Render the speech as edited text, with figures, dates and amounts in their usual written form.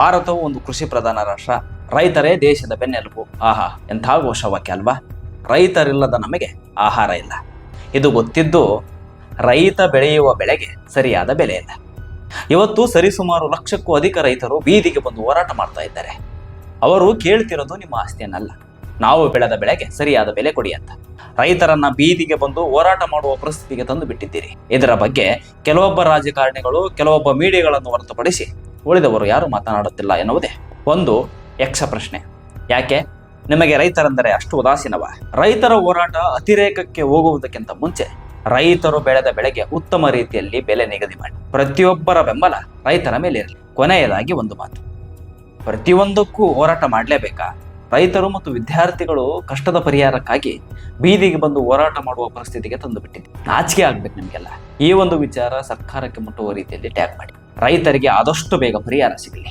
ಭಾರತವು ಒಂದು ಕೃಷಿ ಪ್ರಧಾನ ರಾಷ್ಟ್ರ. ರೈತರೇ ದೇಶದ ಬೆನ್ನೆಲುಬು. ಆಹಾ, ಎಂಥ ಘೋಷವಾಕ್ಯ ಅಲ್ವಾ? ರೈತರಿಲ್ಲದ ನಮಗೆ ಆಹಾರ ಇಲ್ಲ. ಇದು ಗೊತ್ತಿದ್ದು ರೈತ ಬೆಳೆಯುವ ಬೆಳೆಗೆ ಸರಿಯಾದ ಬೆಲೆ ಇಲ್ಲ. ಇವತ್ತು ಸರಿಸುಮಾರು 1,00,000ಕ್ಕೂ ಅಧಿಕ ರೈತರು ಬೀದಿಗೆ ಬಂದು ಹೋರಾಟ ಮಾಡ್ತಾ ಇದ್ದಾರೆ. ಅವರು ಕೇಳ್ತಿರೋದು ನಿಮ್ಮ ಆಸ್ತಿಯನ್ನಲ್ಲ, ನಾವು ಬೆಳೆದ ಬೆಳೆಗೆ ಸರಿಯಾದ ಬೆಲೆ ಕೊಡಿ ಅಂತ. ರೈತರನ್ನ ಬೀದಿಗೆ ಬಂದು ಹೋರಾಟ ಮಾಡುವ ಪರಿಸ್ಥಿತಿಗೆ ತಂದು ಬಿಟ್ಟಿದ್ದೀರಿ. ಇದರ ಬಗ್ಗೆ ಕೆಲವೊಬ್ಬ ರಾಜಕಾರಣಿಗಳು, ಕೆಲವೊಬ್ಬ ಮೀಡಿಯಾಗಳನ್ನು ಹೊರತುಪಡಿಸಿ ಉಳಿದವರು ಯಾರು ಮಾತನಾಡುತ್ತಿಲ್ಲ ಎನ್ನುವುದೇ ಒಂದು ಯಕ್ಷ ಪ್ರಶ್ನೆ. ಯಾಕೆ ನಿಮಗೆ ರೈತರೆಂದರೆ ಅಷ್ಟು ಉದಾಸೀನವ? ರೈತರ ಹೋರಾಟ ಅತಿರೇಕಕ್ಕೆ ಹೋಗುವುದಕ್ಕಿಂತ ಮುಂಚೆ ರೈತರು ಬೆಳೆದ ಬೆಳೆಗೆ ಉತ್ತಮ ರೀತಿಯಲ್ಲಿ ಬೆಲೆ ನಿಗದಿ ಮಾಡಿ ಪ್ರತಿಯೊಬ್ಬರ ಬೆಂಬಲ ರೈತರ ಮೇಲೆ ಇರಲಿ. ಕೊನೆಯದಾಗಿ ಒಂದು ಮಾತು, ಪ್ರತಿಯೊಂದಕ್ಕೂ ಹೋರಾಟ ಮಾಡಲೇಬೇಕಾ? ರೈತರು ಮತ್ತು ವಿದ್ಯಾರ್ಥಿಗಳು ಕಷ್ಟದ ಪರಿಹಾರಕ್ಕಾಗಿ ಬೀದಿಗೆ ಬಂದು ಹೋರಾಟ ಮಾಡುವ ಪರಿಸ್ಥಿತಿಗೆ ತಂದು ಬಿಟ್ಟಿದೆ. ನಾಚಿಕೆ ಆಗ್ಬೇಕು ನಿಮಗೆಲ್ಲ. ಈ ಒಂದು ವಿಚಾರ ಸರ್ಕಾರಕ್ಕೆ ಮುಟ್ಟುವ ರೀತಿಯಲ್ಲಿ ಟ್ಯಾಗ್ ಮಾಡಿ ರೈತರಿಗೆ ಆದಷ್ಟು ಬೇಗ ಪರಿಹಾರ ಸಿಗಲಿ.